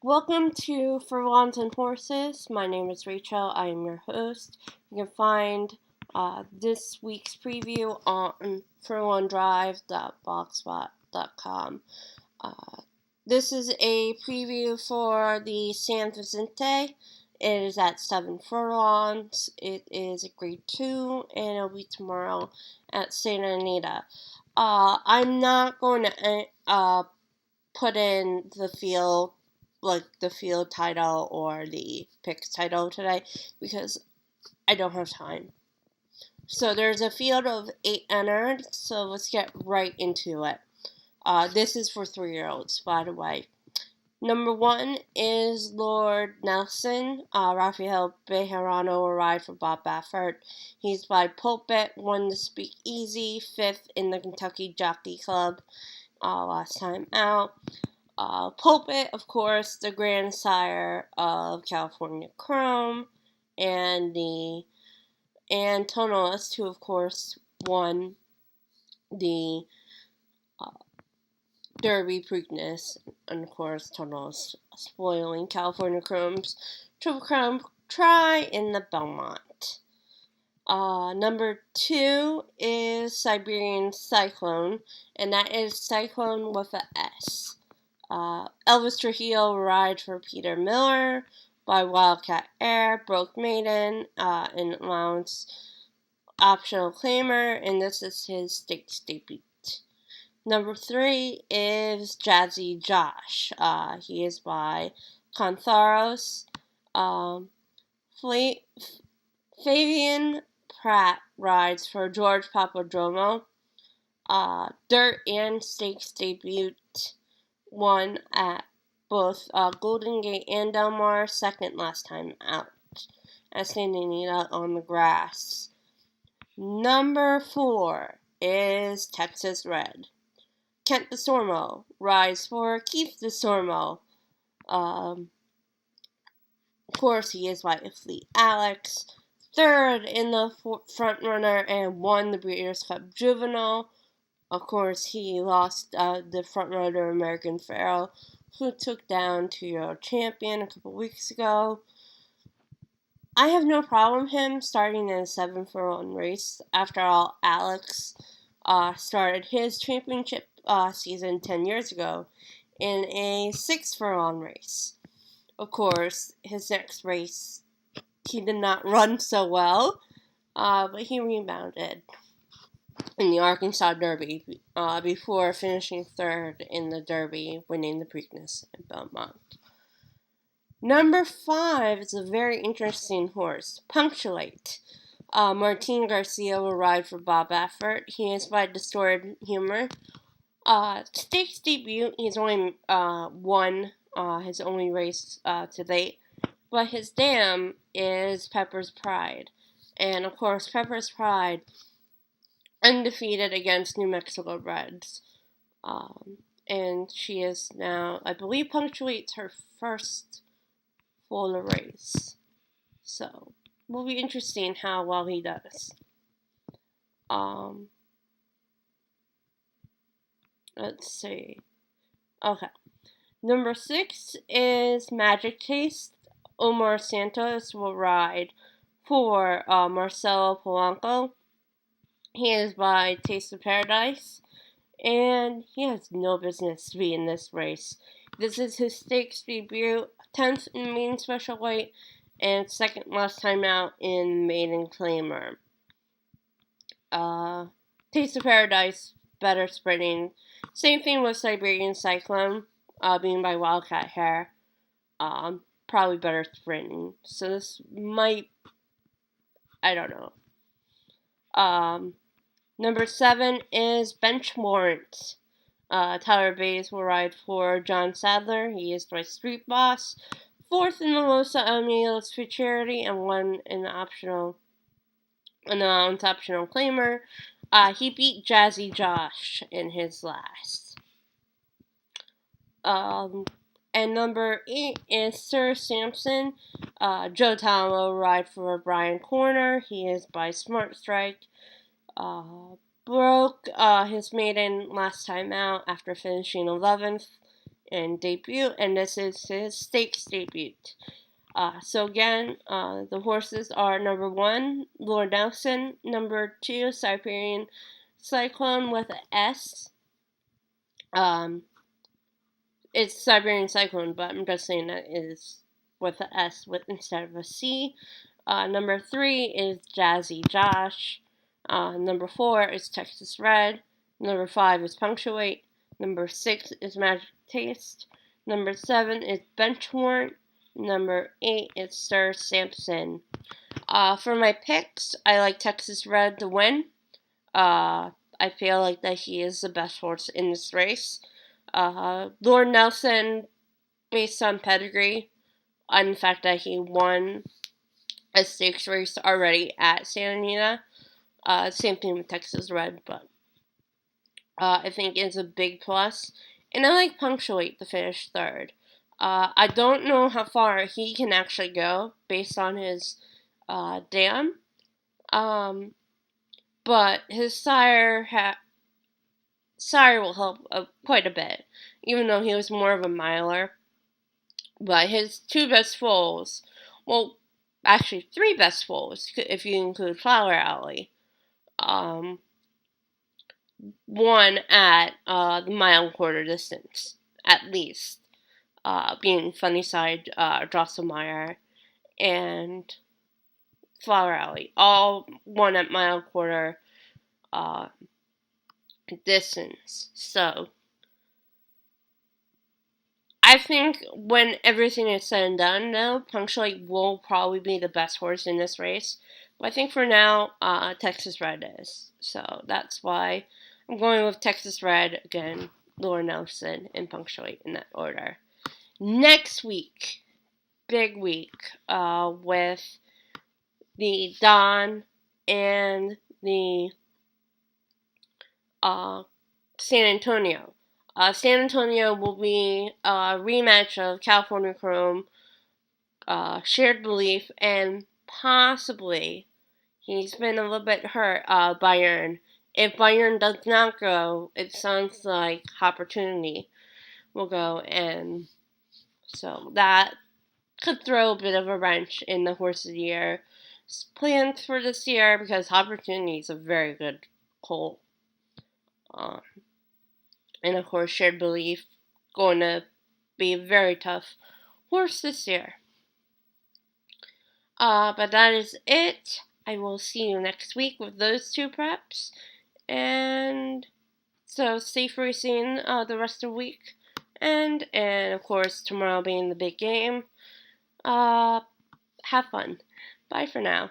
Welcome to Furlongs and Horses. My name is Rachel. I am your host. You can find this week's preview on furlongdrive.blogspot.com. This is a preview for the San Vicente. It is at 7 furlongs. It is a grade 2, and it'll be tomorrow at Santa Anita. I'm not going to put in the field title or the pick title today because I don't have time. So there's a field of 8 entered, so let's get right into it. This is for 3-year-olds, by the way. Number 1 is Lord Nelson. Rafael Bejarano will ride for Bob Baffert. He's by Pulpit, won the Speak Easy, 5th in the Kentucky Jockey Club last time out. Pulpit, of course, the grandsire of California Chrome, and Tonalist, who of course won the Derby Preakness, and of course Tonalist spoiling California Chrome's Triple Crown try in the Belmont. Number 2 is Siberian Cyclone, and that is Cyclone with a S. Elvis Trujillo rides for Peter Miller by Wildcat Air, Broke Maiden, an allowance optional claimer, and this is his stakes debut. Number 3 is Jazzy Josh. He is by Contharos. Fabian Pratt rides for George Papadromo. Dirt and stakes debut. Won at both Golden Gate and Del Mar, second last time out at Santa Anita on the grass. Number 4 is Texas Red. Kent DeSormo rides for Keith DeSormo. Of course, he is by Fleet Alex. Third in the front runner and won the Breeders' Cup Juvenile. Of course, he lost the front-runner American Pharoah, who took down 2-year-old champion a couple weeks ago. I have no problem him starting in a 7-furlong race. After all, Alex started his championship season 10 years ago in a 6-furlong race. Of course, his next race, he did not run so well, but he rebounded in the Arkansas Derby before finishing third in the Derby, winning the Preakness in Belmont. Number 5 is a very interesting horse, Punctuate. Martin Garcia will ride for Bob Baffert. He is by Distorted Humor. Stakes debut, he's only won his only race to date, but his dam is Pepper's Pride. And of course, Pepper's Pride undefeated against New Mexico Reds. And she is now, I believe, punctuates her first full race. So, will be interesting how well he does. Let's see. Okay. Number 6 is Magic Taste. Omar Santos will ride for Marcelo Polanco. He is by Taste of Paradise, and he has no business to be in this race. This is his stakes debut, 10th in main special weight, and second last time out in maiden claimer. Taste of Paradise, better sprinting. Same thing with Siberian Cyclone, being by Wildcat Hair. Probably better sprinting. So this might, I don't know. Number 7 is Bench Warrant. Tyler Bays will ride for John Sadler. He is by Street Boss. 4th in the Los Amigos for Charity and 1 in the optional claimer. He beat Jazzy Josh in his last. And number 8 is Sir Samson. Joe Tom will ride for Brian Corner. He is by Smart Strike. Broke his maiden last time out after finishing 11th and debut, and this is his stakes debut. So again, the horses are number 1, Lord Nelson, number 2, Siberian Cyclone with an S. It's Siberian Cyclone, but I'm just saying that is with an S instead of a C. Number 3 is Jazzy Josh. Number 4 is Texas Red. Number 5 is Punctuate. Number 6 is Magic Taste. Number 7 is Benchwarrant. Number 8 is Sir Sampson. For my picks, I like Texas Red to win. I feel like that he is the best horse in this race. Lord Nelson, based on pedigree, and the fact that he won a stakes race already at Santa Anita. Same thing with Texas Red, but I think it's a big plus. And I like Punctuate to finish third. I don't know how far he can actually go based on his dam. But his sire will help quite a bit, even though he was more of a miler. But his 2 best foals, well, actually 3 best foals, if you include Flower Alley, won at the mile and quarter distance, at least, being Funnyside, Drosselmeyer, and Flower Alley, all won at mile and quarter distance. So I think when everything is said and done, though, Punctuate will probably be the best horse in this race. But I think for now, Texas Red is. So that's why I'm going with Texas Red again, Lord Nelson, and Punctuate in that order. Next week, big week, with the Don and the San Antonio. San Antonio will be a rematch of California Chrome, Shared Belief, and possibly, he's been a little bit hurt, Bayern. If Bayern does not go, it sounds like Opportunity will go, and so that could throw a bit of a wrench in the Horse of the Year plans for this year, because Opportunity is a very good colt. And of course, Shared Belief going to be a very tough horse this year. But that is it. I will see you next week with those 2 preps. And so safe racing the rest of the week. And of course, tomorrow being the big game. Have fun. Bye for now.